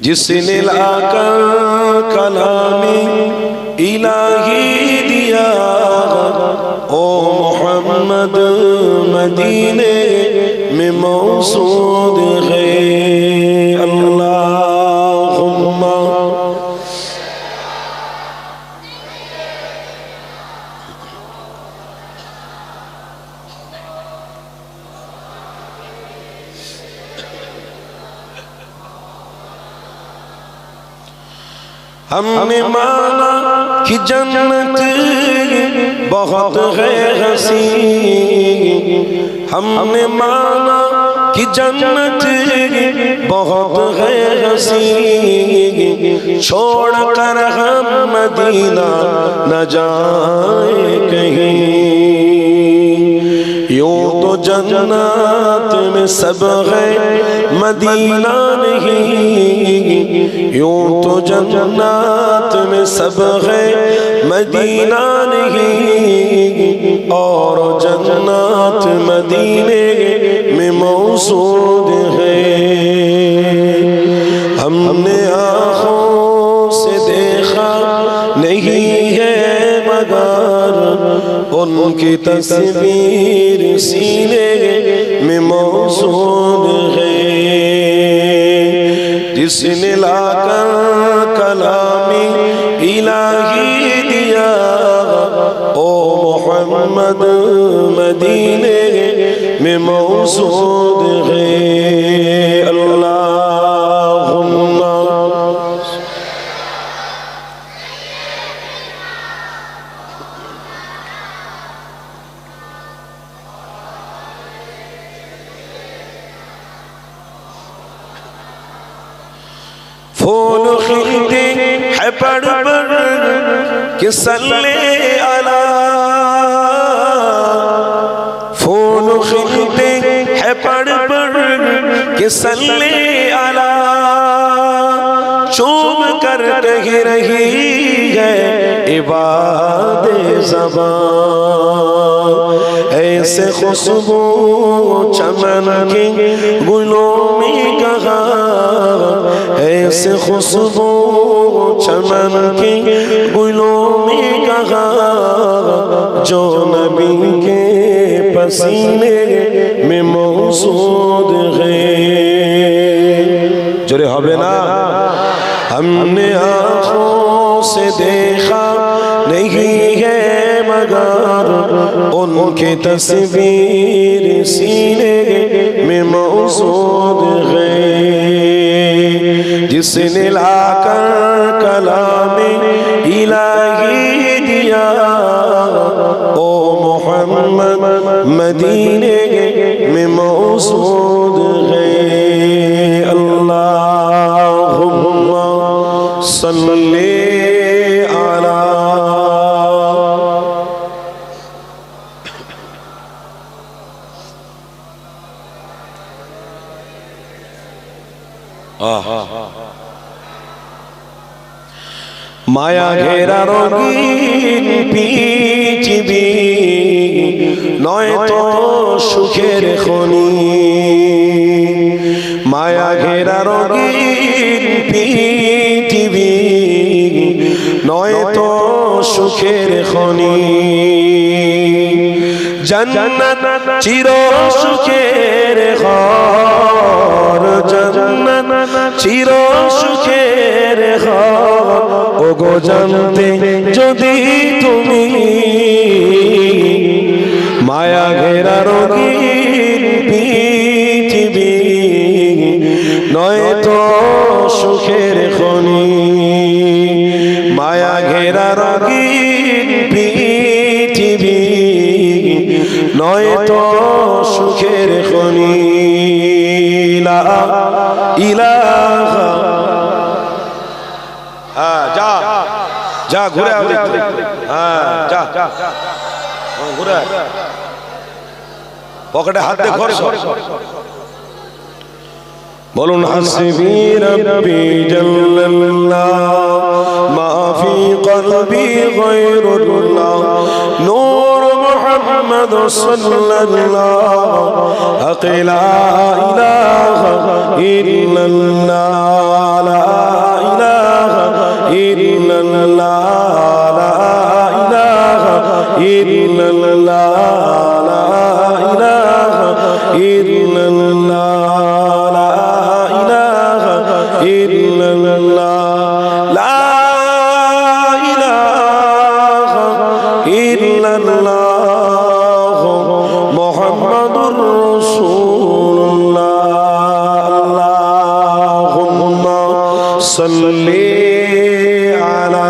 जिसने लाकर कलामी इलाही दिया ओ मोहम्मद मदीने में मौसूद है। अल्लाहुम्मा हमने माना कि जन्नत बहुत है हसी, हमने माना कि जन्नत बहुत है हसी, छोड़ कर हम मदीना न जाए कहीं। यूं तो जन्नत में सब है मदीना नहीं, यूं तो जन्नत में सब है मदीना नहीं, और जन्नत मदीने में मौसूद है। हमने आँखों से देखा नहीं है मगर उनकी तस्वीर सीने में मौसूद है। जिसने लाकर कलामी इलाही दिया ओ मोहम्मद मदीने में मौसूद है। अल्लाहुम्मा फूल खिलते है पड़ पड़ के सल्ले अला, फूल खिलते है पड़ पड़ के सल्ले अला, चूम कर कह रही है इबादे ज़बान। ऐसे खुशबू चमन के गुलों में कहा, ऐसे खुशबू चमन के गुलों में कहा, जो नबी के पसीने में मौसूद है। जोरे होबे ना। हमने आँखों से देखा नहीं है मगर उनके तस्वीर सीने में मौसूद है। जिसने लाकर कलामे इलाही दिया ओ मोहम्मद मदीने में मौसूद है। अल्लाहुम्मा सल्ली अला माया घेरा রঙিন পৃথিবী নয় তো সুখের খনি, মায়া ঘেরা রঙিন পৃথিবী নয় তো সুখের খনি। জান্নাত চির সুখের ঘর, জান্নাত চির সুখের ঘর। ওগো জানতে যদি তুমি মায়া ঘেরা রঙিন পৃথিবী নয় তো সুখের খনি, মায়া ঘেরা রঙিন পৃথিবী নয় তো সুখের খনি। লা ইলাহা যা যা ঘুরে যা ঘুরে পকেটে হাত দিয়ে ঘরে বলুন হাসবি রব্বি জাল্লাল্লাহ মা ফি কলবি গায়রুল্লাহ নূর মুহাম্মদ محمد صلى الله لا إله إلا الله لا إله إلا الله لا إله إلا الله لا إله إلا الله لا إله إلا الله لا إله إلا الله محمد رسول الله اللهم صل على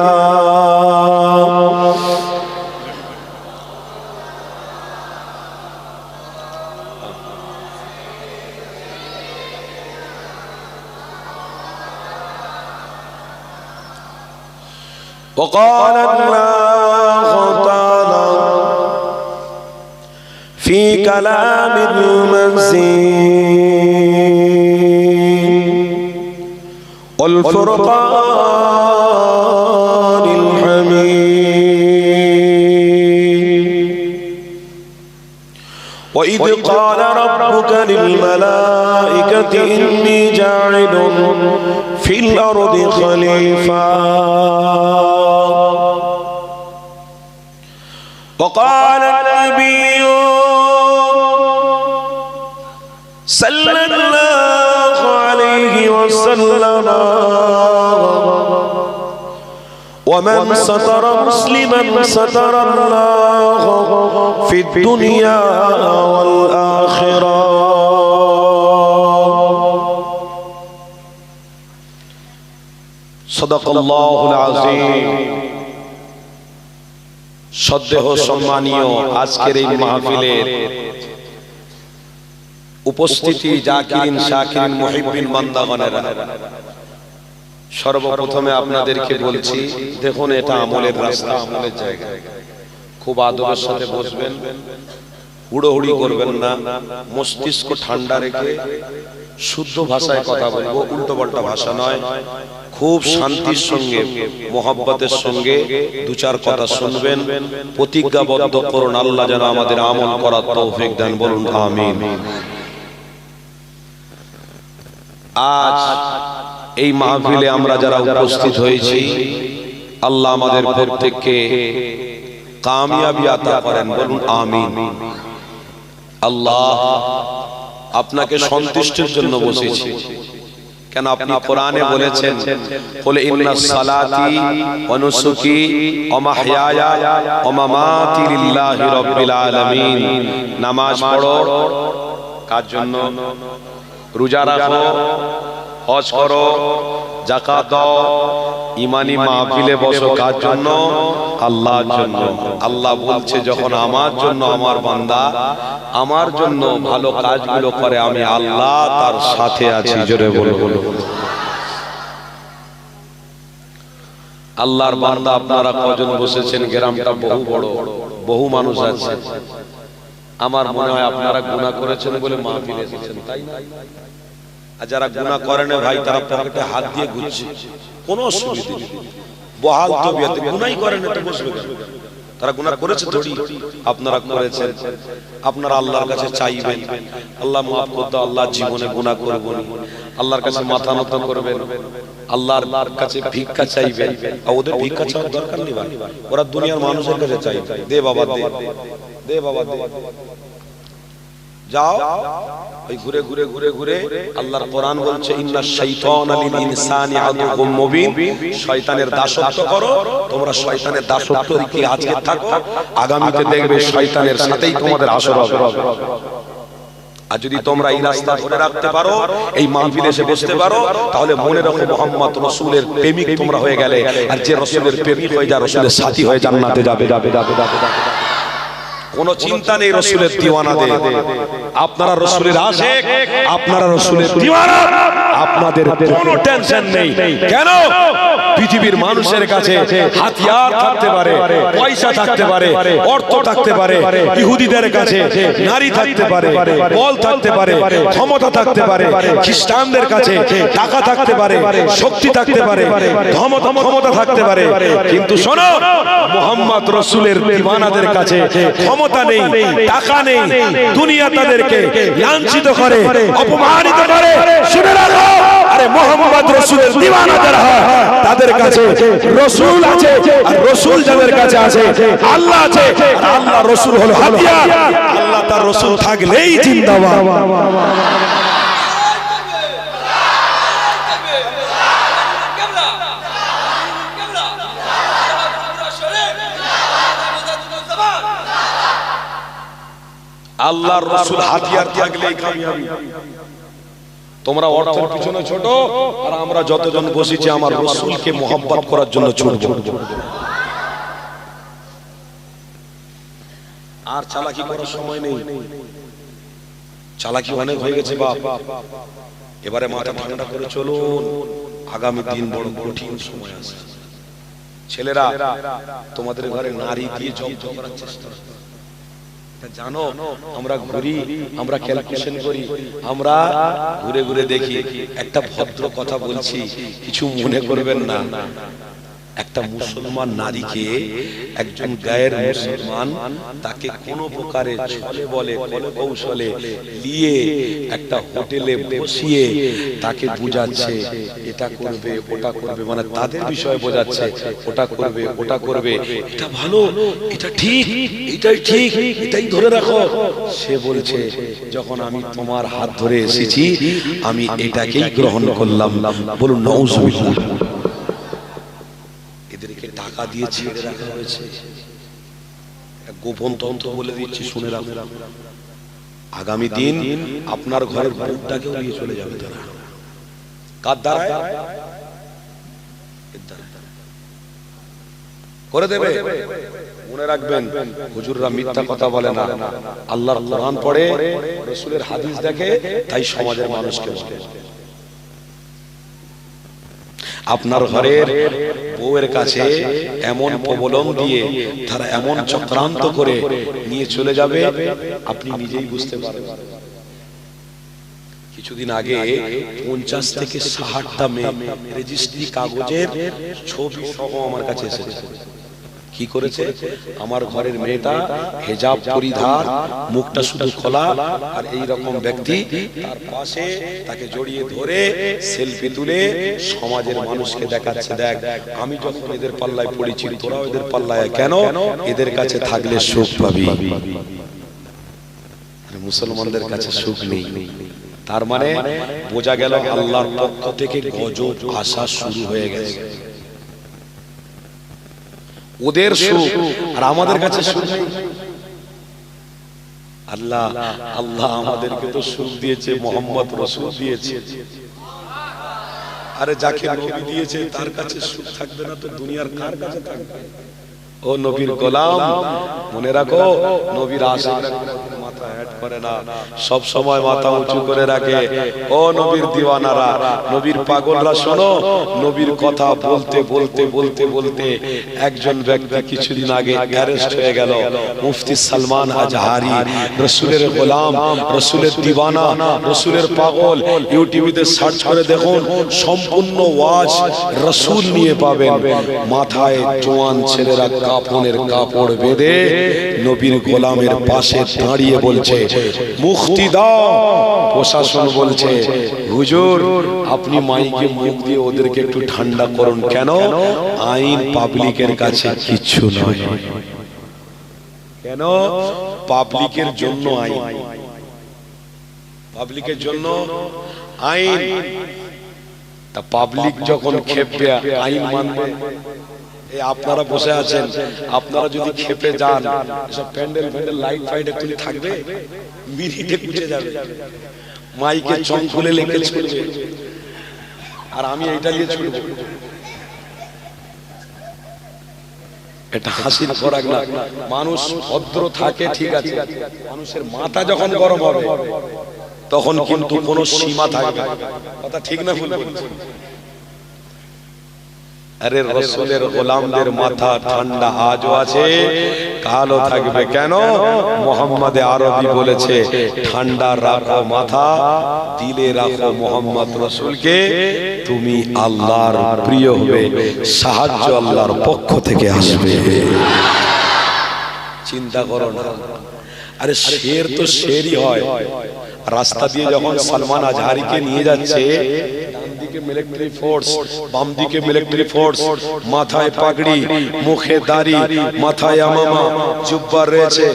وقال الله تعالى في كلام المزيد والفرقان الحميد وإذ قال ربك للملائكة إني جاعل في الأرض خليفة وقال النبي صلى الله عليه وسلم ومن ستر مسلما ستر الله في الدنيا والآخرة صدق الله العظيم শ্রদ্ধেয় সম্মানীয় আজকের এই মাহফিলের উপস্থিতি জাকিরিন শাকিরিন মুহিব্বিন বান্দাগণেরা সর্বপ্রথমে আপনাদেরকে বলছি দেখুন এটা আমলের রাস্তা আমলের জায়গা খুব আদবের সাথে বসবেন হুড়োহুড়ি করবেন না মস্তিষ্ক ঠান্ডা রেখে শুদ্ধ ভাষায় কথা বলবো উল্টো পাল্টা ভাষা নয় খুব শান্তির সঙ্গে মোহাব্বতের সঙ্গে দু চার কথা শুনবেন প্রতিজ্ঞাবদ্ধ করুন আল্লাহ যেন আমাদের আমল করার তৌফিক দেন বলুন আমিন আজ এই মাহফিলে আমরা যারা উপস্থিত হয়েছি আল্লাহ আমাদের প্রত্যেককে কামিয়াবি আতা করেন বলুন আমিন আল্লাহ আপনাকে সন্তুষ্টির জন্য বসেছি কেন আপনি কোরআনে বলেছেন কুল ইন্নাস সালাতি ওয়া নুসুকি ওয়া মাহইয়ায়া ওয়া মামাতি লিল্লাহি রাব্বিল আলামিন নামাজ পড়ো কার জন্য রোজা রাখো হজ করো যাকাত দাও ঈমানি মাহফিলে বসো কার জন্য আল্লাহর জন্য আল্লাহ বলছে যখন আমার জন্য আমার বান্দা আমার জন্য ভালো কাজগুলো করে আমি আল্লাহ তার সাথে আছি জোরে বলো আল্লাহর বান্দা আপনারা কজন বসেছেন গ্রামটা বহু বড় বহু মানুষ আছে আমার মনে হয় আপনারা গুনাহ করেছেন বলে মাহফিলে এসেছেন তাই না আর যারা গুনাহ করে না ভাই তারা পকেটে হাত দিয়ে ঘুরছে কোনো অসুবিধা নেই বহাল তবিয়তে গুনাহই করে না তো বসবে কেন তারা গুনাহ করেছে থোড়ি আপনারা করেছেন আপনারা আল্লাহর কাছে চাইবেন আল্লাহ maaf করে দাও আল্লাহ জীবনে গুনাহ করব না আল্লাহর কাছে মাথা নত করবেন আল্লাহর কাছে ভিক্ষা চাইবেন আর ওদের ভিক্ষা চাওয়ার দরকার নেই ভাই ওরা দুনিয়ার মানুষের কাছে চাইবে দে বাবা দে বাবা দে যাও ওই ঘুরে ঘুরে ঘুরে ঘুরে আল্লাহর কোরআন বলছে ইন্নাশ শাইতানা লিল ইনসানি আদুউম মুবিন শয়তানের দাসত্ব করো তোমরা শয়তানের দাসত্বের কি আজকে থাকো আগামীতে দেখবে শয়তানের সাথেই তোমাদের আসর হবে আর যদি তোমরা এই রাস্তা ধরে রাখতে পারো এই মাহফিলে এসে বসতে পারো তাহলে মনে রাখো মুহাম্মদ রাসূলের প্রেমিক তোমরা হয়ে গেলে আর যে রাসূলের প্রেমিক হয়ে যায় রাসূলের সাথী হয়ে জান্নাতে যাবে কোনো চিন্তা নেই রাসূলের দিওয়ানাদের আপনারা রাসূলের আশিক আপনারা রাসূলের দিওয়ানা আপনাদের কোনো টেনশন নেই কেন পৃথিবীর মানুষের কাছে হাতিয়ার থাকতে পারে, পয়সা থাকতে পারে, অর্থ থাকতে পারে, ইহুদিদের কাছে নারী থাকতে পারে, বল থাকতে পারে, ক্ষমতা থাকতে পারে, খ্রিস্টানদের কাছে টাকা থাকতে পারে, শক্তি থাকতে পারে, ক্ষমতা থাকতে পারে, কিন্তু শোনো মুহাম্মদ রাসূলের দিওয়ানাদের কাছে ক্ষমতা নেই, টাকা নেই, দুনিয়া তাদেরকে লাঞ্ছিত করে, অপমানিত করে। শুনে রাখো, আরে মুহাম্মদ রাসূলের দিওয়ানা যারা হয় তাদের কাছে রাসূল আছে, আর রাসূল যাদের কাছে আছে আল্লাহ আছে, আর আল্লাহ রাসূল হলো হাতিয়ার। আল্লাহ তার রাসূল থাকলেই জিন্দাবাদ। আল্লাহর রাসূল হাতিয়ার থাকলেই কামিয়াবি। তোমরা অর্থের পিছনে ছোট, আর আমরা যতজন বসেছি আমার রাসূলকে মোহাব্বত করার জন্য ছুটব। আর চালাকি করার সময় নেই, চালাকি অনেক হয়ে গেছে বাপ। এবারে মাথা ঠান্ডা করে চলুন, আগামী দিন বড় কঠিন সময় আছে। ছেলেরা তোমাদের ঘরে নারী দিয়ে জব্দ করার চেষ্টা করো। জানো আমরা ঘুরি, আমরা ক্যালকুলেশন করি, আমরা ঘুরে ঘুরে দেখি। একটা ভদ্র কথা বলছি, কিছু মনে করবেন না। একটা মুসলমান নারীকে, একজন গায়ের মুসলমান, তাকে কোন প্রকারে ছলে বলে কোন কৌশলে নিয়ে একটা হোটেলে বসিয়ে তাকে বুঝাচ্ছে এটা করবে ওটা করবে, মানে তাদের বিষয় বোঝাচ্ছে, ওটা করবে ওটা করবে, এটা ভালো, এটা ঠিক, এটাই ঠিক, এটাই ধরে রাখো। সে বলছে যখন আমি তোমার হাত ধরে এসেছি আমি এটাকেই গ্রহণ করলাম। বলুন নাউজুবিল্লাহ। এদেরকে টাকা দিয়ে ছেড়ে রাখা হয়েছে। গোপন তন্ত্র বলে দিচ্ছি, শুনে রাখুন। আগামী দিন আপনার ঘরের বউটাকেও নিয়ে চলে যাবে তারা। কার দ্বারা করে দেবে। মনে রাখবেন, হুজুররা মিথ্যা কথা বলে না, আল্লাহর কোরআন পড়ে, রাসূলের হাদিস দেখে, তাই সমাজের মানুষকে বলে। আপনার ঘরের বউয়ের কাছে এমন প্রবলন দিয়ে তারা এমন চক্রান্ত করে নিয়ে চলে যাবে, আপনি নিজেই বুঝতে পারবেন। কিছুদিন আগে 50 থেকে 60টা মেয়ে রেজিস্ট্রি কাগজের ছবি সহ আমার কাছে এসেছে। কি করেছে? আমার ঘরের মেয়েটা হিজাব পরিধান, মুখটা শুধু খোলা, আর এই রকম ব্যক্তি তার পাশে তাকে জড়িয়ে ধরে সেলফি তুলে সমাজের মানুষকে দেখাচ্ছে, দেখ আমি যখন এদের পাল্লায় পড়েছি তোরাও এদের পাল্লায় কেন, এদের কাছে থাকলে সুখ পাবি। মুসলমানদের কাছে সুখ নেই। তার মানে বোঝা গেল আল্লাহর পক্ষ থেকে গজব আসা শুরু হয়ে গেছে। ওদের সুখ আর আমাদের কাছে সুখ নেই। আল্লাহ আল্লাহ আমাদেরকে তো সুখ দিয়েছে, মুহাম্মদ রাসূল দিয়েছে। আরে যাকে নবী দিয়েছে তার কাছে সুখ থাকবে না তো দুনিয়ার কার কাছে থাকবে? ও নবীর গোলাম, মনে রাখো, নবীর আশিকরা মাথা হেট করে না, সব সময় মাথা উঁচু করে রাখে। ও নবীর দিওয়ানারা, নবীর পাগলরা, শোনো, নবীর কথা বলতে বলতে বলতে বলতে একজন ব্যক্তি কিছুদিন আগে অ্যারেস্ট হয়ে গেল। মুফতি সালমান আজহারি, রাসূলের গোলাম, রাসূলের দিওয়ানা, রাসূলের পাগল। ইউটিউবে সার্চ করে দেখুন, সম্পূর্ণ ওয়াজ রাসূল নিয়ে পাবেন। মাথায় জওয়ান ছেলেরা কাফনের কাপড় বেঁধে নবীর গোলামের পাশে দাঁড়িয়ে বলছে মুক্তি দাও। প্রশাসন বলছে হুজুর আপনি মাইকে মুখ দিয়ে ওদেরকে একটু ঠান্ডা করুন। কেন? আইন পাবলিকের কাছে কিচ্ছু নয়। কেন? পাবলিকের জন্য আইন, পাবলিকের জন্য আইন। তা পাবলিক যখন খেপবে আইন মানবে। আপনারা বসে আছেন, আপনারা যদি খেপে যান, সব প্যান্ডেল প্যান্ডেল লাইট ফাইট একটু থাকবে, মিনিটে উঠে যাবে, মাইকে চং খুলে লেগে ছুটবে, আর আমি এইটা নিয়ে ছুটবো। এটা হাসির খোরাক না। মানুষ ভদ্র থাকে ঠিক আছে, মানুষের মাথা যখন গরম হবে তখন কিন্তু কোনো সীমা থাকবে। কথা ঠিক না ভুল? আরে রাসূলের গোলামদের মাথা ঠান্ডা আজও আছে, কালও থাকবে। কেন? মুহাম্মদে আরবি বলেছে, ঠান্ডা রাখো মাথা, দিলে রাখো মুহাম্মদ রাসূলকে, তুমি আল্লাহর প্রিয় হবে, সাহায্য আল্লাহর পক্ষ থেকে আসবে। চিন্তা করো না। আরে শের তো শেরই হয়। রাস্তা দিয়ে যখন সালমান আজহারিকে নিয়ে যাচ্ছে, ডান দিকে মিলিটারি ফোর্স, বাম দিকে মিলিটারি ফোর্স, মাথায় পাগড়ি, মুখে দাড়ি, মাথায় আমামা, জুব্বা রয়েছে,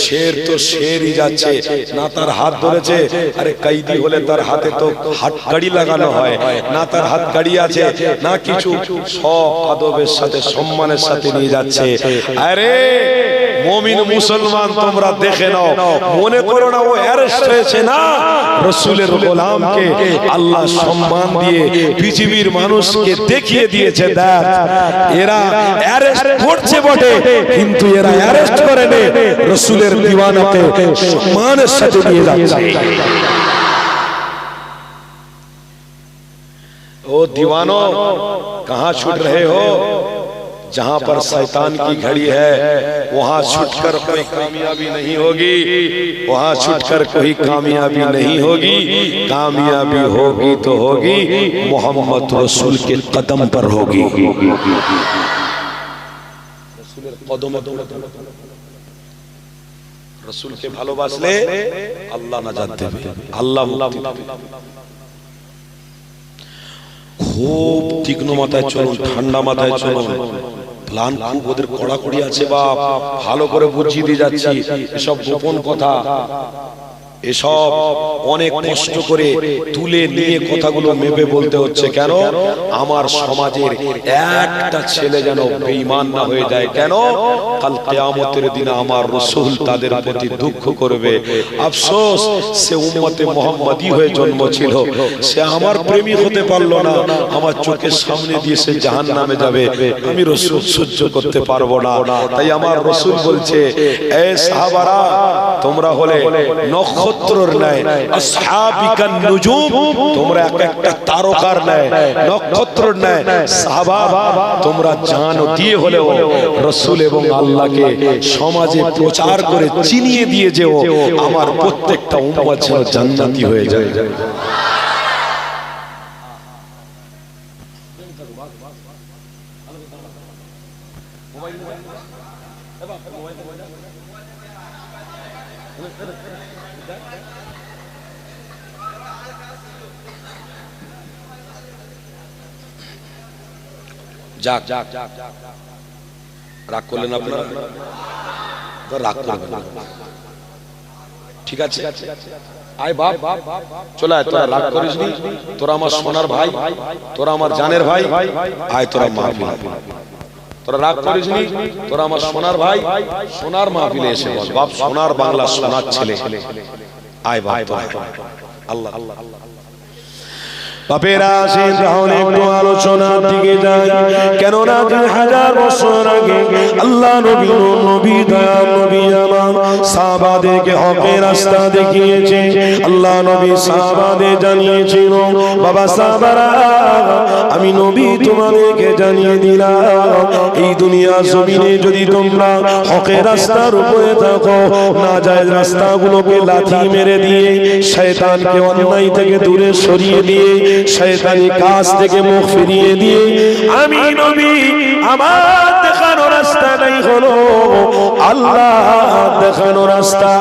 শের তো শেরই যাচ্ছে, না তার হাত ধরেছে। আরে কয়েদি হলে তার হাতে তো হাতকড়ি লাগানো হয়, না তার হাতকড়ি আছে, না কিছু, সব আদবের সাথে সম্মানের সাথে নিয়ে যাচ্ছে। আরে মুমিন মুসলমান তোমরা দেখে নাও, মনে করো না ও অ্যারেস্ট হয়েছে, না, রাসূলের গোলামকে আল্লাহ সম্মান দিয়ে পৃথিবীর মানুষকে দেখিয়ে দিয়েছে, দেখ এরা অ্যারেস্ট করছে বটে, কিন্তু এরা অ্যারেস্ট করেনি, রাসূলের দিওয়ানাকে সম্মানের সাথে নিয়ে যাচ্ছে। ओ दीवानो कहां छूट रहे हो? जहां पर शैतान की घड़ी है वहां छूटकर कोई कामयाबी नहीं होगी, वहां छूटकर कोई कामयाबी नहीं होगी। कामयाबी होगी तो होगी मोहम्मद रसूल के कदम पर होगी। रसूल के ভালোবাসলে আল্লাহ নাজাত দেবে, আল্লাহ মুক্তি দেবে। খুব তীক্ষ্ণ মাথায় চলুন, ঠান্ডা মাথায় চলুন। প্ল্যান খুব ওদের কড়াকড়ি আছে বাপ, ভালো করে বুঝিয়ে দিয়ে যাচ্ছি। এসব গোপন কথা, এসব অনেক কষ্ট করে তুলে নিয়ে কথাগুলো মেপে বলতে হচ্ছে। কেন? আমার সমাজের একটা ছেলে যেন বেঈমান না হয়ে যায়। কেন? কাল কিয়ামতের দিনে আমার রাসূল তাদের প্রতি দুঃখ করবে। আফসোস, সে উম্মতে মুহাম্মাদি হয়ে জন্ম ছিল, সে আমার প্রেমী হতে পারলো না, আমার চোখের সামনে দিয়ে সে জাহান্নামে যাবে, আমি রাসূল সহ্য করতে পারবো না। তাই আমার রাসূল বলছে, এ সাহাবারা, তোমরা হলে নক্ষত্রের ন্যায়, আসহাবিকান নুজুম, তোমরা এক একটা তারকার ন্যায়, নক্ষত্রের ন্যায়। সাহাবা, তোমরা জান দিয়ে হলেও রাসূল এবং আল্লাহকে সমাজে প্রচার করে চিনিয়ে দিয়ে যেও, আমার প্রত্যেকটা উম্মত যেন জান্নাতি হয়ে যায়। যাক, রাগ করলেন আপনারা? রাগ করবেন না, ঠিক আছে? আয় বাপ, চলে আয়, তোরা রাগ করিস নি, তোরা আমার সোনার ভাই, তোরা আমার জানের ভাই, আয় তোরা মাহফিল, তোরা রাগ করিস নি, তোরা আমার সোনার ভাই, সোনার মাহফিলে এসে বল। বাপ সোনার বাংলা, সোনার ছেলে, আয় বাপ, আল্লাহ আল্লাহ। বাপেরা আসেন, তাহলে একটু আলোচনার দিকে যাই। কেননা 2000 বছর আগে আল্লাহ নবী দয়াল নবী আমার সাহাবাদেরকে হকের রাস্তা দেখিয়েছে। আল্লাহ নবী সাহাবাদের জানিয়েছিল, বাবা সাহাবারা, আমি নবী তোমাদেরকে জানিয়ে দিলাম, এই দুনিয়া জমিনে যদি তোমরা হকের রাস্তার উপরে থাকো, নাজায়েজ রাস্তাগুলোকে লাথি মেরে দিয়ে, শয়তানকে অন্যায় থেকে দূরে সরিয়ে দিয়ে, শয়তানি কাজ থেকে মুখ ফিরিয়ে দিয়ে, আমি নবী আমার দেখানো রাস্তা নাই হলো আল্লাহ দেখানো রাস্তা,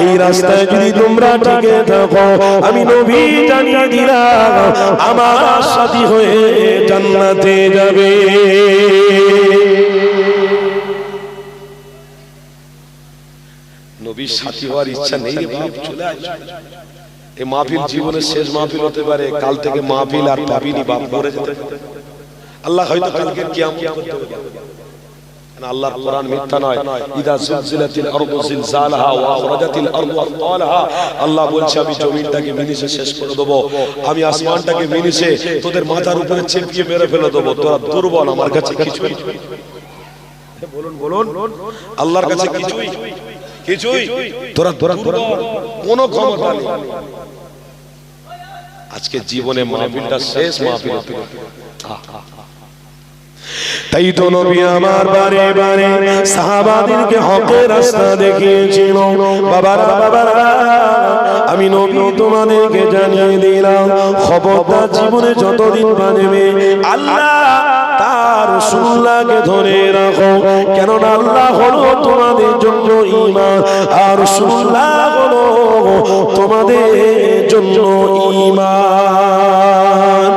এই রাস্তায় যদি তোমরা টিকে থাকো, আমি নবী জানিয়ে দিলাম আমার সাথী হয়ে জান্নাতে যাবে। নবীর সাথী হওয়ার ইচ্ছা নেই রে বাপ, চলে আয়। এই মাহফিল জীবনের শেষ মাহফিল হতে পারে, কাল থেকে মাহফিল আর পাবিনি বাপ, মরে যেতে পারে। আল্লাহ হয়তো কালকে কিয়ামত করতে পারে, আল্লাহর কোরআন মিথ্যা নয়। ইদা জুলজিলাতিল আরদু জিলজালাহা ওয়া আখরাজাতিল আরদু আথকালাহা, আল্লাহ বলছে আমি জমিনটাকে মিনিশে শেষ করে দেব, আমি আসমানটাকে মিনিশে তোদের মাথার উপরে চেপিয়ে মেরে ফেলে দেব, তোরা দুর্বল, আমার কাছে কিছুই। বলুন বলুন, আল্লাহর কাছে কিছুই কিছুই, তোরা দুর্বল, কোনো ক্ষমতা নেই। আজকে জীবনে মাহফিলটা শেষ মাহফিল হতে তাই তো নবী আমার বারে বারে সাহাবাদেরকে হকের রাস্তা দেখিয়েছিল। বাবারা বাবারা, আমি নবী তোমাদেরকে জানিয়ে দিলাম, খবরদার জীবনে যতদিন বাঁচবে আল্লাহ তার রাসূলকে ধরে রাখো, কেননা আল্লাহ হলো তোমাদের জন্য ঈমান আর রাসূলুল্লাহ হলো তোমাদের জন্য ঈমান।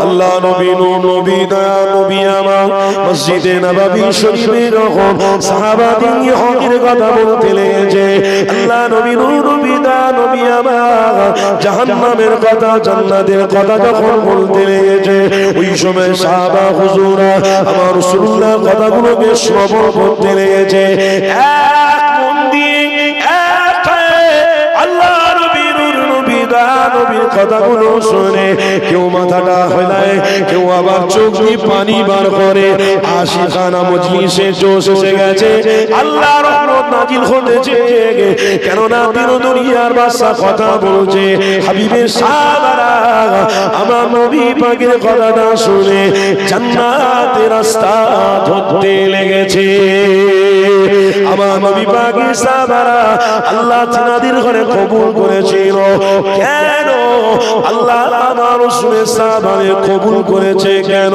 আল্লাহ নবী নবী দয়া নবী আমার মসজিদে নববী শরীফে যখন সাহাবাদের হকের কথা বলতে লেগেছে, আল্লাহ নবী নবী দয়া নবী আমার জাহান্নামের কথা জান্নাতের কথা যখন বলতে লেগেছে, ওই সময় সাহাবা হুজুরা আমার রাসূলুল্লাহ কথাগুলোকে শ্রবণ করতে লেগেছে। এক মন দিয়ে আল্লাহ নবীর কথাগুলো শুনে কেউ মাথাটা হেলায়, কেউ আবার চোখ দিয়ে পানি বার করে। আশিকানা মজলিসে জোশ এসে গেছে, আল্লাহ রহমত নাজিল হতেছে, কেননা দিন দুনিয়ার বাদশা কথা বলছে। হাবিবের সাহাবারা আমার নবী পাকের কথাটা শুনে জান্নাতের রাস্তা ধরতে লেগেছে। আমার নবী পাকের সাহাবারা আল্লাহ তিনাদের ঘরে কবুল করেছিল। কেন আল্লাহ আমার রাসূলের সাহাবাদের কবুল করেছে? কেন?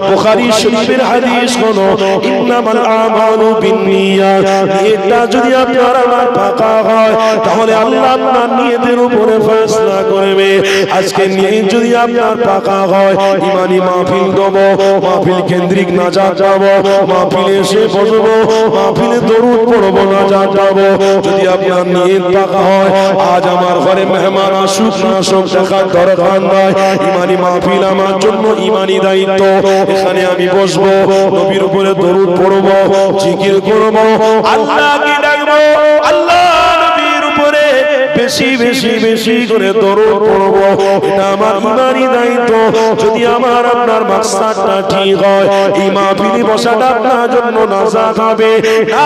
বুখারী শরীফের হাদিস হলো ইন্নামাল আমালু বিন্নিয়াত। এটা যদি আপনার আমার পাকা হয় তাহলে আল্লাহ আপনার নিয়তের উপরে ফয়সালা করবে। আজকে নিয়ত যদি আপনার পাকা হয়, ঈমানি মাহফিল দেব, মাহফিল কেন্দ্রিক নাজাত পাবো, মাহফিলে এসে বসবো, মাহফিলে দরুদ পড়বো, নাজাত পাবো। যদি আপনার নিয়ত পাকা হয়, আজ আমার ঘরে মেহমান আসুক না আসুক দেখার দরকার নয়, ঈমানি মাহফিল আমার জন্য ঈমানি দায়িত্ব। এখানে আমি বসবো, নবীর উপরে দরুদ পড়বো, জিকির করবো, আল্লাহকে ডাকবো, আল্লাহ নবীর উপরে বেশি বেশি বেশি করে দরুদ পড়বো। এটা আমার ঈমানি দায়িত্ব। যদি আমার আপনার মাকসাদটা ঠিক হয়, এই মাহফিলে বসাটা আপনার জন্য নাজাত হবে না।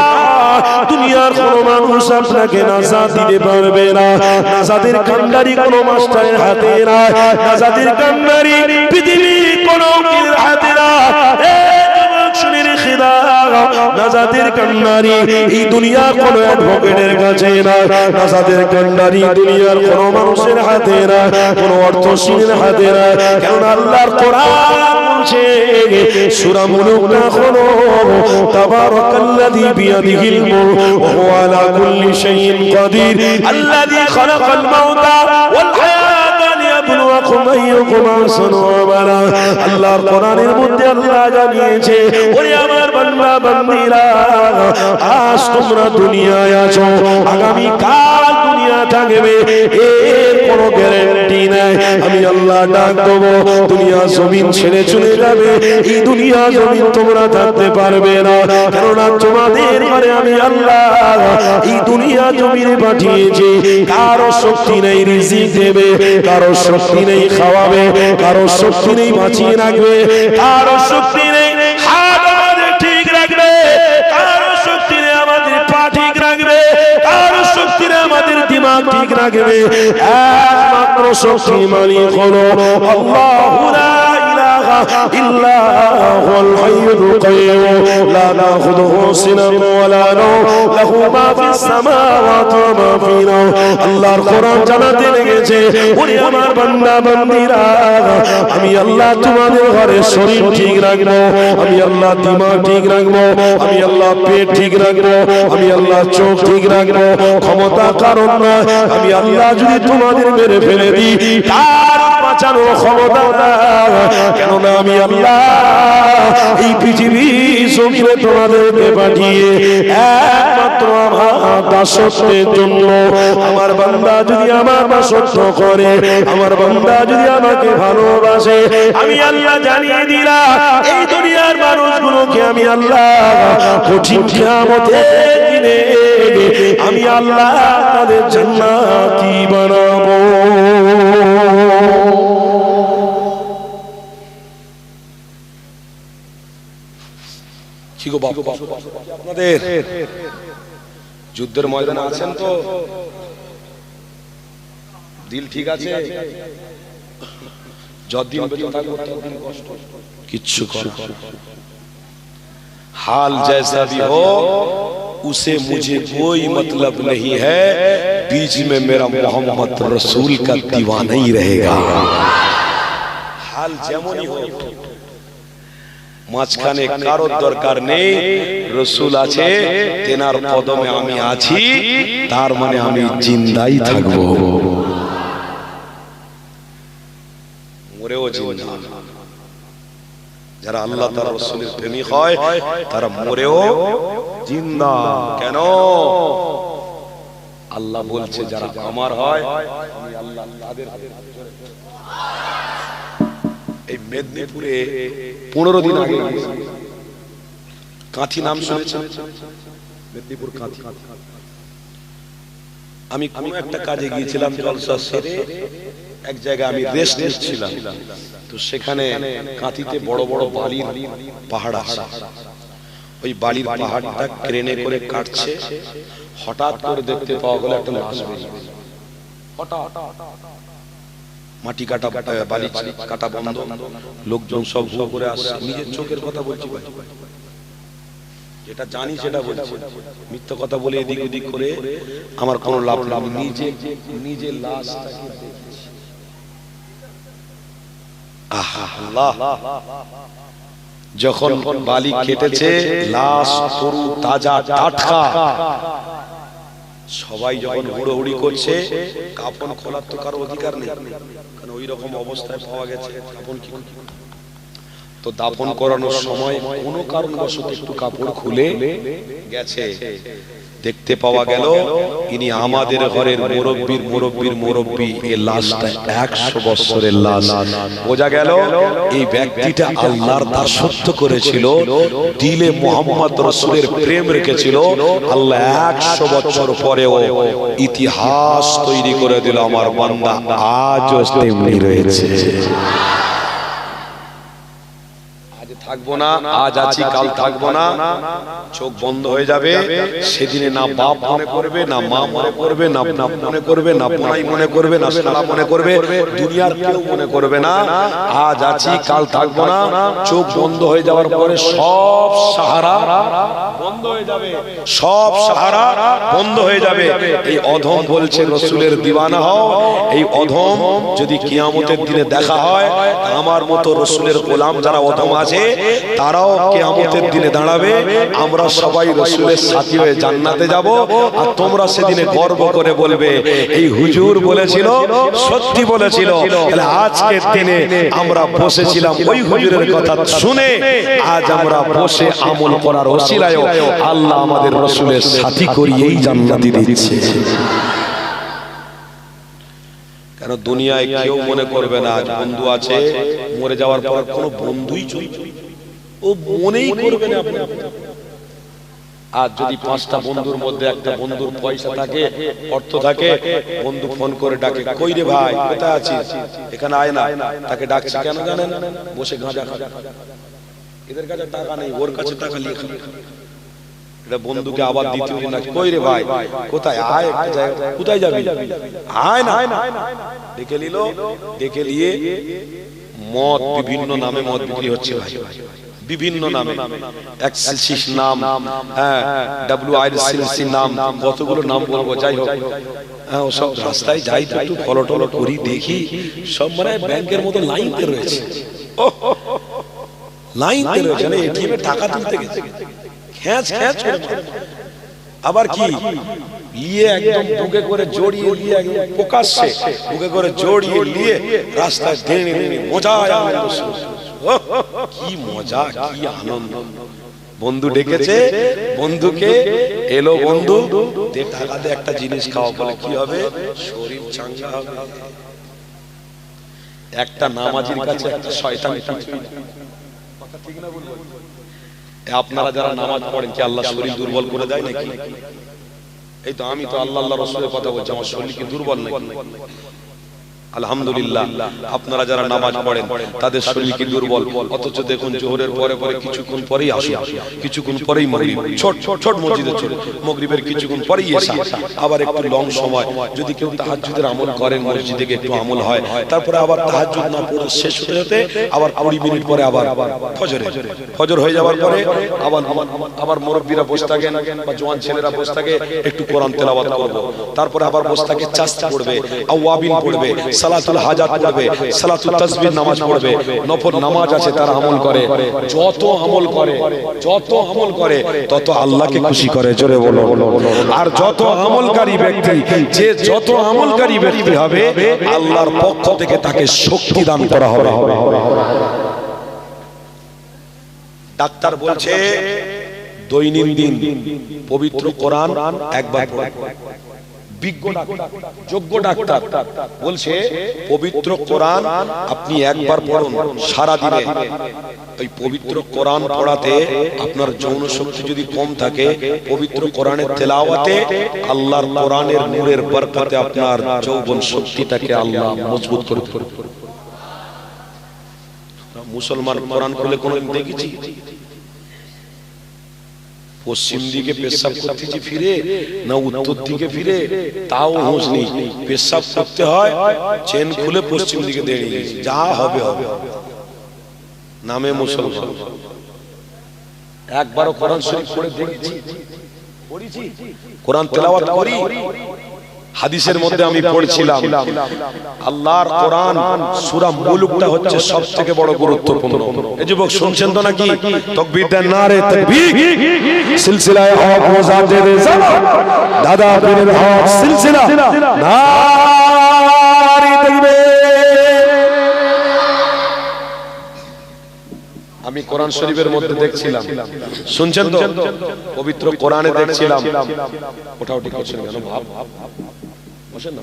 দুনিয়ার কোনো মানুষ আপনাকে নাজাত দিতে পারবে না। নাজাতের কান্ডারি কোনো মাস্টারের হাতে না, নাজাতের কান্ডারি পৃথিবীর কোনো উকিলের হাতে না। নাজাতের কান্ডারি এই দুনিয়ার কোনো অ্যাডভোকেটের কাছে না, নাজাতের কান্ডারি দুনিয়ার কোনো মানুষের হাতে না, কোনো অর্থশীলের হাতে না। কারণ আল্লাহর কোরআন বলছে সূরা মুলুক না হলো তাবারাকাল্লাযী বিয়াদিহিল মুলক ওয়া হুয়া আলা কুল্লি শাইইন কাদির আল্লাযী খালাকাল মাউতা ওয়াল হায়াতা লিয়াবলুয়াকুম আইয়ুকুম আহসানু আমালা। আল্লাহর কোরআনের মধ্যে আল্লাহ জানিয়েছে, ওরে আমার বান্দা বান্দীরা, আজ তোমরা দুনিয়ায় আছো, আগামী কাল দুনিয়া থাকবে এর কোনো গ্যারান্টি নাই। আমি আল্লাহ ডাক দেবো, দুনিয়া জমিন ছেড়ে চলে যাবে, এই দুনিয়া জমিন তোমরা থাকতে পারবে না। কেননা তোমাদের ঘরে আমি আল্লাহ এই দুনিয়া জমিনে পাঠিয়েছি। কারো শক্তি নেই রিজিক দেবে, কারো শক্তি নেই খাওয়াবে, কারো শক্তি নেই বাঁচিয়ে রাখবে, কারো শক্তি নেই হাত আমাদের ঠিক রাখবে, কারো শক্তি নেই আমাদের পা ঠিক রাখবে, কারো শক্তি নেই আমাদের দিমাগ ঠিক রাখবে। একমাত্র শক্তি মালিক হলো আল্লাহু লা ইলাহা ইল্লা হুয়াল হাইয়ুল কাইয়্যুম লা তাখুযুহু সিনাতুন ওয়া লা নাওম লাহু মা ফিস সামাওয়াতি ওয়া মা ফিল আরদ। আল্লাহর কোরআন জানাতে লেগেছে, ওরে আমার বান্দা বান্দীরা, আমি আল্লাহ তোমাদের ঘরে শরীর ঠিক রাখবো, আমি আল্লাহ দিমাগ ঠিক রাখবো, আমি আল্লাহ পেট ঠিক রাখবো, আমি আল্লাহ চোখ ঠিক রাখবো। ক্ষমতা কারণ নয়, আমি আল্লাহ যদি তোমাদের মেরে ফেলে দিই তার বাঁচানোর ক্ষমতা না। কেননা আমি আল্লাহ এই পৃথিবী জমিনে তোমাদেরকে পাঠিয়ে একমাত্র আমার দাসত্বের জন্য। আমার বান্দা যদি আমার দাসত্ব করে, আমার বান্দা যদি আমাকে ভালোবাসে, আমি আল্লাহ জানিয়ে দিলাম এই দুনিয়ার মানুষগুলোকে আমি আল্লাহ কঠিন কিয়ামতের দিনে আমি আল্লাহ তাদের জান্নাতি বানাবো। কি গো বাবা, আপনাদের যুদ্ধের ময়দানে আছেন তো? দিল ঠিক আছে, যতদিন বেঁচে থাকবো ততদিন কষ্ট, কিচ্ছু করো। हाल जैसा भी हो उसे मुझे कोई मतलब नहीं है, बीच में मेरा मोहम्मद रसूल का दीवाना ही रहेगा। हाल যেমনই হোক, মাঝখানে কারোর দরকার নেই, রসুল আছে, তেনার কদমে আমি আছি, তার মানে আমি জিন্দাই থাকবো, মরেও জিন্দা। যারা আল্লাহ তার রাসূলের প্রেমিক হয় তারা মরেও জিন্দা। কেন? আল্লাহ বলছে যারা আমার হয় আমি আল্লাহ তাদের। এই মেদিনীপুরে 15 দিন আগে কাঁথি নাম শুনেছেন? মেদিনীপুর কাঁথি। আমি কোন একটা কাজে গিয়েছিলাম, জলসা সেরে এক জায়গায় আমি রেস্ট নিচ্ছিলাম, তো সেখানে কাঁথিতে বড় বড় বালির পাহাড় আছে। ওই বালির পাহাড়টা ক্রেনে করে কাটছে, হঠাৎ করে দেখতে পাওয়া গেল একটা লাশ বেরিয়ে। হঠাৎ মাটি কাটা, বালি কাটা বন্ধ, লোকজন সব ঘুরে করে আসছে। নিজের চোখের কথা বলছি ভাই, যেটা জানি সেটা বলছি, মিথ্যা কথা বলে এদিক ওদিক করে আমার কোনো লাভ লাভ। নিজে লাশটাকে দেখেছি। আল্লাহ, যখন বালি কেটেছে, লাশ পুরো তাজা টাটকা, সবাই যখন হুড়োহুড়ি করছে, কাফন খোলার তো কারো অধিকার নেই, কারণ ওই রকম অবস্থায় পাওয়া গেছে। কাফন কি তো দাফন করানোর সময় কোনো কারণবশত একটু কাপড় খুলে গেছে, দেখতে পাওয়া গেল ইনি আমাদের ঘরের মুরব্বির মুরব্বির মুরব্বি। এই লাশটা 100 বছরের লাশ। বোঝা গেল এই ব্যক্তিটা আল্লাহর দাসত্ব করেছিল, দিলে মুহাম্মদ রাসূলের প্রেম রেখেছিল। আল্লাহ 100 বছর পরেও ইতিহাস তৈরি করে দিল। আমার বান্দা আজও তেমনি রয়েছে। থাকবো না, আজ আছি কাল থাকবো না, চোখ বন্ধ হয়ে যাবে। সেদিনে না বাপ মনে করবে, না মা মনে করবে, না মনে করবে, না বোনাই মনে করবে, না শালা মনে করবে, দুনিয়ার কেউ মনে করবে না। আজ আছি কাল থাকবো না, চোখ বন্ধ হয়ে যাওয়ার পরে সব সাহারা বন্ধ হয়ে যাবে, সব সাহারা বন্ধ হয়ে যাবে। এই অধম বলছে রাসূলের দিওয়ানা হও। এই অধম যদি কিয়ামতের দিনে দেখা হয়, আমার মতো রাসূলের গোলাম যারা অধম আছে তারাও কিয়ামতের দিনে দাঁড়াবে। আমরা সবাই রাসূলের সাথী হয়ে জান্নাতে যাব, আর তোমরা সেদিনে গর্ব করে বলবে এই হুজুর বলেছিল, সত্যি বলেছিল। তাহলে আজকের দিনে আমরা বসেছিলাম ওই হুজুরের কথা শুনে, আজ আমরা বসে আমল করার ওসিলায় আল্লাহ আমাদের রাসূলের সাথী করিয়েই জান্নাতে দিচ্ছে। কেন দুনিয়ায় কেউ মনে করবে না আজ বন্ধু আছে, মরে যাওয়ার পর কোনো বন্ধুই ও মনেই করবে না। আর যদি 5টা বন্ধুর মধ্যে একটা বন্ধুর পয়সা থাকে, অর্থ থাকে, বন্ধু ফোন করে ডাকে, কই রে ভাই কোথায় আছিস, এখানে আয় না। তাকে ডাকছে কেন জানেন? বসে গাঁজা খায়। এদের কাছে টাকা নেই, ওর কাছে টাকা নিয়ে খায়। এটা বন্ধুকে আবার দ্বিতীয় দিন ডাকছে, কই রে ভাই কোথায় আয়, একটা জায়গা, কোথায় যাবি, আয় না। ডেকে নিল, ডেকে নিয়ে মদ, বিভিন্ন নামে মদ বিক্রি হচ্ছে ভাই, বিভিন্ন নামে, এক্সিস নাম, হ্যাঁ WIRC নাম, কতগুলো নাম বলবো, যাই হোক। হ্যাঁ, ও সব রাস্তায় যাই তো একটু ফলো টলো করি, দেখি সব মানে ব্যাংকের মতো লাইনতে রয়েছে, লাইনতে রয়েছে, মানে এটিএম এ টাকা তুলতে গেছে, খ্যাঁচ খ্যাঁচ করে। আবার কি নিয়ে একদম বুকে করে জড়িয়ে নিয়ে একদম প্রকাশ্যে বুকে করে জড়িয়ে নিয়ে রাস্তায় দেনে দেনে মজায় আনন্দ শুরু। কি মজা, কি আনন্দ। বন্ধু ডেকেছে, বন্ধুকে এলো, বন্ধু দে টাকা দে, একটা জিনিস খাওয়া, বলে কি হবে, শরীর চাঙ্গা হবে। একটা নামাজির কাছে একটা শয়তান। কথা ঠিক না বলবো? আপনারা যারা নামাজ পড়েন কি আল্লাহ শরীর দুর্বল করে দেয় নাকি? এই তো আমি তো আল্লাহ রাসূলের কথা বলছি, আমার শরীর কি দুর্বল নাকি? আলহামদুলিল্লাহ আপনারা যারা নামাজ পড়েন তাদের শরীর কি দুর্বল, অথচ দেখুন জোহরের পরে পরে কিছুক্ষণ পরেই আসে, কিছুক্ষণ পরেই মাগরিব, ছোট ছোট মসজিদে চলে মাগরিবের কিছুক্ষণ পরেই এসা, আবার একটু লং সময় যদি কেউ তাহাজ্জুদের আমল করেন মসজিদে গিয়ে একটু আমল হয়, তারপরে আবার তাহাজ্জুদ না পড়ে শেষ হতে হতে আবার 20 মিনিট পরে আবার ফজর হয়ে যাওয়ার পরে আবার মুরব্বিরা বসে থাকেন বা জওয়ান ছেলেরা বসে থাকে একটু কোরআন তেলাওয়াত করব, তারপরে আবার বসে থাকে চাস্ত পড়বে, আওয়াবিন পড়বে, সালাতুল হাজাত পড়বে, সালাতুল তাসবিহ নামাজ পড়বে, নফল নামাজ আছে তারা আমল করে, যত আমল করে তত আল্লাহকে খুশি করে, জোরে বলো। আর যত আমলকারী ব্যক্তি, যে যত আমলকারী ব্যক্তি হবে আল্লাহর পক্ষ থেকে তাকে শক্তি দান করা হবে। ডাক্তার বলছে দৈনন্দিন পবিত্র কোরআন একবার পড়ুন। বিজ্ঞ ডাক্তার, যোগ্য ডাক্তার বলছে পবিত্র কোরআন আপনি একবার পড়ুন সারা দিনে। ওই পবিত্র কোরআন পড়াতে আপনার যৌন শক্তি যদি কম থাকে, পবিত্র কোরআনের তেলাওয়াতে আল্লাহর কোরআনের নূরের বরকতে আপনার যৌবন শক্তিটাকে আল্লাহ মজবুত করে দেবে। মুসলমান কোরআন খুলে কোনদিন দেখেছি পশ্চিম দিকে পেশাব করতেছি ফিরে না উত্তর দিকে ফিরে, তাও হুঁশ নেই। পেশাব করতে হয় চেন খুলে পশ্চিম দিকে দাঁড়িয়ে, যা হবে হবে, নামে মুসলমান। একবারও কোরআন শরীফ পড়ে দেখেছি, কোরআন তেলাওয়াত করি। হাদিসের মধ্যে আমি পড়ছিলাম আল্লাহর কোরআন সূরা মুলুকটা হচ্ছে সবথেকে বড় গুরুত্বপূর্ণ। এই যুবক শুনছেন তো নাকি? তাকবীর দেন, নারে তাকবীর। সিলসিলায়ে হক মুজাদ্দিদে জামান দাদা পীরের হক সিলসিলা, নারে তাকবীর। আমি কোরআন শরীফের মধ্যে দেখছিলাম, শুনছেন তো? পবিত্র কোরআনে দেখছিলাম, ওঠাউঠি করছেন কেন? ভাব বসেন না,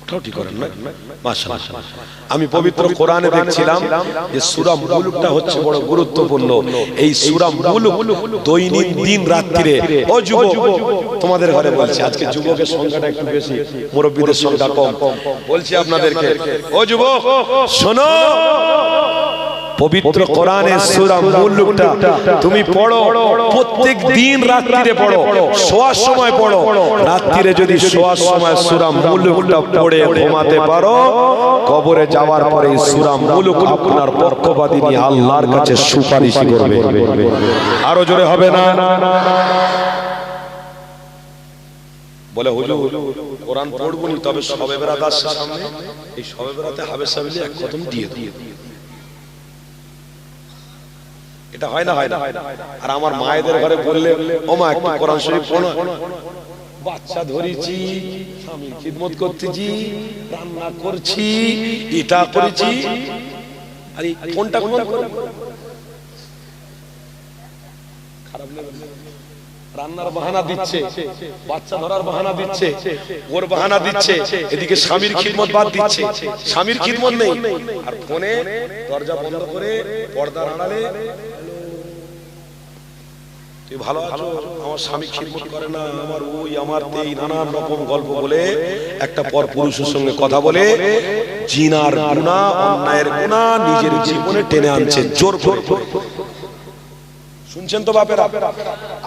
ওঠাউঠি করেন না, মাশাআল্লাহ। আমি পবিত্র কোরআনে দেখছিলাম যে সূরা মুলুকটা হচ্ছে বড় গুরুত্বপূর্ণ। এই সূরা মুলুক দৈনন্দিন রাত্রিরে, ও যুবক তোমাদের ঘরে বলছি, আজকে যুবকের সংখ্যাটা একটু বেশি, মুরব্বিদের সংখ্যা কম, বলছি আপনাদেরকে, ও যুবক শোনো, পবিত্র কোরআনের সূরা মুলুকটা তুমি পড়ো, প্রত্যেক দিন রাত্রিরে পড়ো, শোয়ার সময় পড়ো। রাত্রিরে যদি শোয়ার সময় সূরা মুলুকটা পড়ে ঘুমাতে পারো, কবরে যাওয়ার পরে এই সূরা মুলুক আপনার পক্ষপাতিনী আল্লাহর কাছে সুপারিশ করবে। আরো জোরে হবে না? বলে হুজুর কোরআন পড়বো নি, তবে শবে বরাত আসছে সামনে, এই শবে বরাতে হাবে সাবিলে এক খতম দিয়ে দিয়ে, এটা হয় না? হয় না? আর আমার মায়েদের ঘরে বললে, ও মা একটু কোরআন শরীফ পড়ো, বাচ্চা ধরেছি, স্বামীর খিদমত করতেছি, রান্না করছি, এটা করেছি, আরে কোনটা কোন খারাপ লাগে। রান্নার বাহানা দিচ্ছে, বাচ্চা ধরার বাহানা দিচ্ছে, ওর বাহানা দিচ্ছে, এদিকে স্বামীর খিদমত বাদ দিচ্ছে, স্বামীর খিদমত নেই, আর ফোনে দরজা বন্ধ করে পর্দার আড়ালে, তুই ভালো আছো, আমার স্বামী খিদমত করে না, আমার ওই আমার তেই, নানান রকম গল্প বলে একটা পর পুরুষের সঙ্গে কথা বলে জিনার গুনাহ, অন্যায়ের গুনাহ নিজের জীবনে টেনে আনছে জোর করে। শুনছেন তো বাপেরা?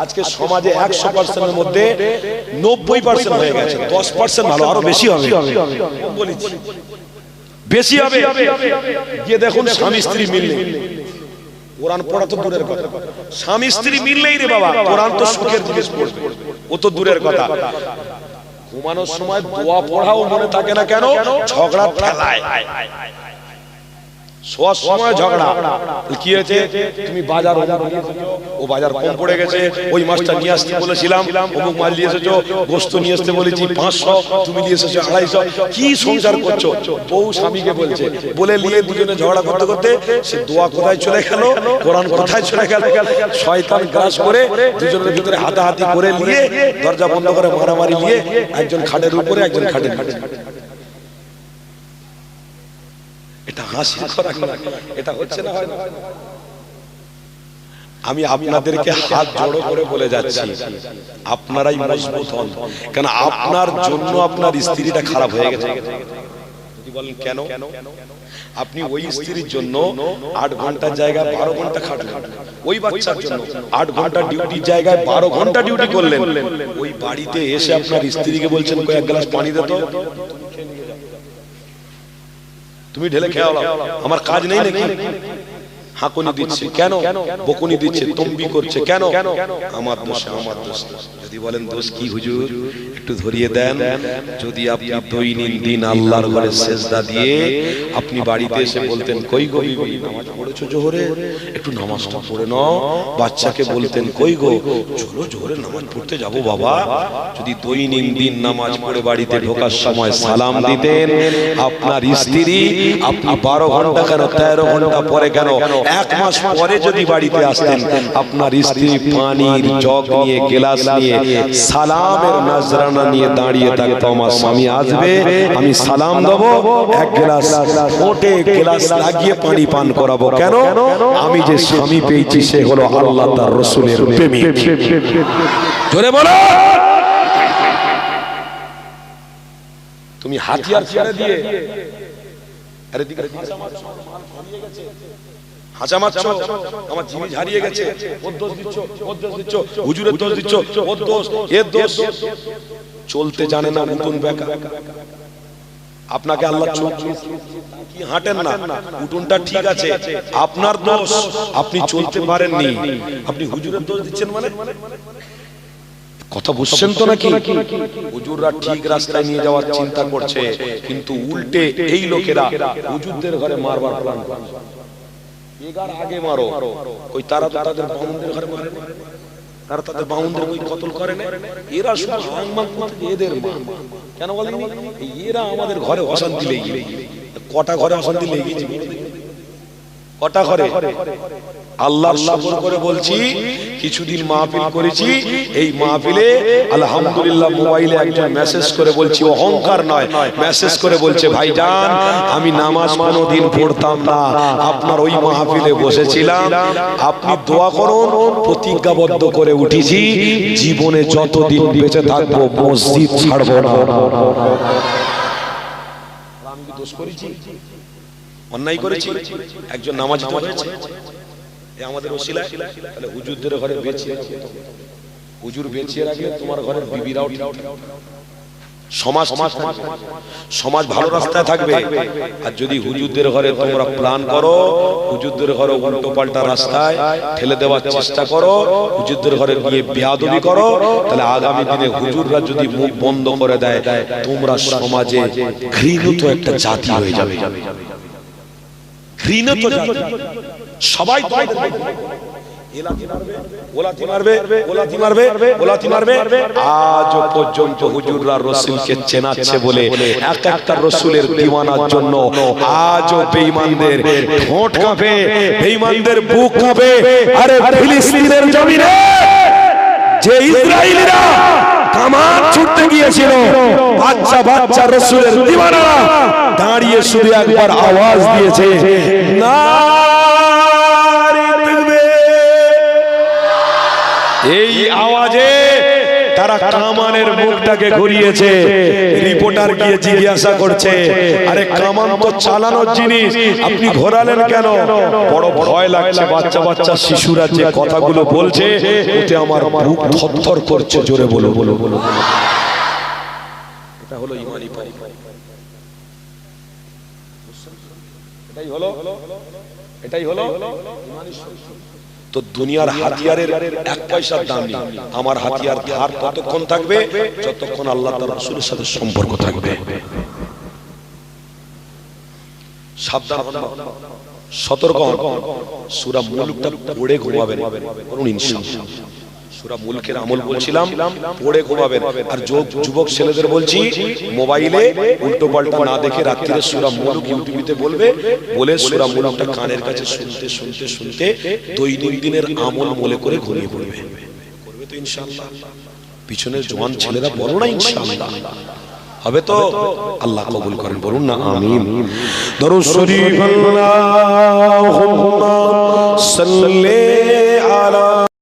আজকে সমাজে 100% এর মধ্যে 90% হয়ে গেছে, 10% ভালো, আরো বেশি হবে, বলেছি বেশি হবে। গিয়ে দেখুন স্বামী স্ত্রী মিললে, কোরআন পড়া তো দূরের কথা, স্বামী স্ত্রী মিললেই রে বাবা কোরআন তো সুখের জিনিস পড়বে, ও তো দূরের কথা। ঘুমানোর সময় দোয়া পড়াও মনে থাকে না কেন? ঝগড়া ফেলায়, শোয়ার সময় ঝগড়া। কি হয়েছে? তুমি বাজার, ও বাজার কম পড়ে গেছে, ওই মাছটা নিয়ে আসতে বলেছিলাম, অমুক মাছ নিয়ে এসেছো, গোস্ত নিয়ে আসতে বলেছি 500, তুমি নিয়ে এসেছো 250। কি সংসার করছো? বউ স্বামীকে বলছে, বলে নিয়ে দুজনে ঝগড়া করতে করতে সে দোয়া কোথায় চলে গেল, কোরআন কোথায় চলে গেল, শয়তান গ্রাস করে দুজনের ভিতরে হাতাহাতি করে নিয়ে দরজা বন্ধ করে মারামারি নিয়ে একজন খাটের উপরে, একজন খাটের নিচে। এটা হাসির কথা না, এটা হচ্ছে না, হয় না? আমি আপনাদেরকে হাত জোড়ো করে বলে যাচ্ছি, আপনারাই মজবুত হন, কারণ আপনার জন্য আপনার স্ত্রীটা খারাপ হয়ে গেছে। যদি বলেন কেন, আপনি ওই স্ত্রীর জন্য 8 ঘন্টার জায়গায় 12 ঘন্টা খাটলেন, ওই বাচ্চার জন্য 8 ঘন্টা ডিউটির জায়গায় 12 ঘন্টা ডিউটি করলেন, ওই বাড়িতে এসে আপনার স্ত্রীকে বলছেন কই এক গ্লাস পানি দে তো, তুমি ঢেলে খেয়ে নাও, আমার কাজ নেই নাকি? হাঁকুনি দিচ্ছে কেন, বকুনি দিচ্ছে, তম্বি করছে কেন? আমার দোষ, আমার দোষ। যদি বলেন দোষ কি হুজুর, একটু ধরিয়ে দেন। যদি আপনি দৈনন্দিন আল্লাহর ঘরে সেজদা দিয়ে আপনি বাড়িতে এসে বলতেন কই গো বিবি নামাজ পড়েছো জোহরে, একটু নামাজটা পড়ে নাও, বাচ্চাকে বলতেন কই গো চলো জোহরে নামাজ পড়তে যাবো বাবা, যদি দৈনন্দিন নামাজ পড়ে বাড়িতে ঢোকার সময় সালাম দিতেন, আপনার স্ত্রী আপনি 12 ঘন্টা কেন 13 ঘন্টা পরে কেন 1 মাস পরে যদি বাড়িতে আসতেন, আপনার স্ত্রী পানির জগ নিয়ে গ্লাস নিয়ে সালামের নজরানা নিয়ে দাঁড়িয়ে থাকতো, আমার স্বামী আসবে আমি সালাম দেবো, 1 গ্লাস ওটে গ্লাস লাগিয়ে পানি পান করাবো। কেন? আমি যে স্বামী পেয়েছি সে হলো আল্লাহ তার রাসূলের প্রেমিক। জোরে বলো। তুমি হাতিয়ার ছেড়ে দিয়ে আরে দিকে হাঁচা মারছো, আমার জিনিস হারিয়ে গেছে, ওর দোষ দিচ্ছ, ওর দোষ দিচ্ছ, হুজুরের দোষ দিচ্ছ, ওর দোষ, এর দোষ। চলতে জানে না উঠুন বেকা, আপনাকে আল্লাহ চোখ কি হাঁটেন না, উঠুনটা ঠিক আছে, আপনার দোষ, আপনি চলতে পারেননি, আপনি হুজুরের দোষ দিচ্ছেন মানে? কথা বুঝছেন তো নাকি? হুজুররা ঠিক রাস্তায় নিয়ে যাওয়ার চিন্তা করছে, কিন্তু উল্টে এই লোকেরা হুজুরদের ঘরে মারবার প্ল্যান করছে। এগার আগে মারো, কই তারা তো তাদের বাউন্ডের ঘরে মারে না, তারা তাদের বাউন্ডের কই কতল করে না, এরা শুধু হাংমাং করতে এদের মা। কেন বলেন? এরা আমাদের ঘরে অশান্তি লেগে গেছে। কটা ঘরে অশান্তি লেগে গেছে? কটা ঘরে? আল্লাহর শকর করে বলছি, কিছুদিন মাহফিল করেছি, এই মাহফিলে আলহামদুলিল্লাহ মোবাইলে একজন মেসেজ করে বলছি, অহংকার নয়, মেসেজ করে বলছে ভাইজান আমি নামাজ কোনোদিন পড়তাম না, আপনার ওই মাহফিলে বসেছিলাম, আপনি দোয়া করুন, প্রতিজ্ঞাবদ্ধ করে উঠেছি জীবনে যতদিন বেঁচে থাকবো মসজিদ ছাড়বো না। আমি কি দোষ করেছি, অন্যায় করেছি? একজন নামাজি তো হয়েছে আমাদের ওসিলায়, তাহলে হুজুরদের ঘরে বেঁচিয়ে রাখবে, হুজুর বেঁচিয়ে রাখলে তোমার ঘরের বিবিরাও ঠিক থাকবে, সমাজ ভালো রাস্তায় থাকবে। আর যদি হুজুরদের ঘরে তোমরা প্ল্যান করো, হুজুরদের ঘরে উল্টো পাল্টা রাস্তায় ঠেলে দেওয়ার চেষ্টা করো, হুজুরদের ঘরে গিয়ে বেয়াদবি করো, তাহলে আগামী দিনে হুজুররা যদি মুখ বন্ধ করে দেয়, তোমরা সমাজে ঘৃণিত একটা জাতি হয়ে যাবে। ঘৃণিত জাতি, সবাই আজ পর্যন্ত হুজুররা রাসূলকে চেনাচ্ছে বলে এক একটা রাসূলের দিওয়ানার জন্য আজও বেঈমানদের ঠোঁট কাঁপে, বেঈমানদের বুক কাঁপে। আরে ফিলিস্তিনের জমিনে যে ইসরায়েলিরা কামান ছুটতে গিয়েছিল, বাচ্চা বাচ্চা রাসূলের দিওয়ানারা দাঁড়িয়ে শুধু একবার আওয়াজ দিয়েছে না, এই আওয়াজে তারা কামানের মুখটাকে ঘুরিয়েছে। রিপোর্টার গিয়ে জিজ্ঞাসা করছে, আরে কামান তো চালানোর জিনিস, আপনি ঘোরালেন কেন? বড় ভয় লাগছে, বাচ্চা বাচ্চা শিশুরা যে কথাগুলো বলছে ওতে আমার বুক থরথর করছে। জোরে বলো বলো বলো। এটা হলো ঈমানি পথ, এটাই হলো ঈমানি শক্তি। তো দুনিয়ার হাতিয়ারের 1 পয়সার দাম নেই। আমার হাতিয়ার ধার ততক্ষণ থাকবে যতক্ষণ আল্লাহ তাআলা রাসূলের সাথে সম্পর্ক থাকবে। সাবধান হন, সতর্ক হন। সূরা মুলকটা পড়ে ঘুমাবেন, বলুন ইনশাআল্লাহ। সূরা মুলকের আমল বলছিলাম, পড়ে ঘুমাবেন। আর যুবক ছেলেদের বলছি, মোবাইলে উল্টো পাল্টা না দেখে রাত্রিরে সূরা মুলক ইউটিউবে বলবে, বলে সূরা মুলকটা কানের কাছে শুনতে শুনতে শুনতে দৈনন্দিনের আমল মনে করে ঘুমিয়ে পড়বে। করবে তো ইনশাআল্লাহ? পিছনের জওয়ান ছেলেরা বলো না ইনশাআল্লাহ? হবে তো? আল্লাহ কবুল করেন, বলুন না আমিন। দরুদ শরীফ আল্লাহুম্মা সাল্লি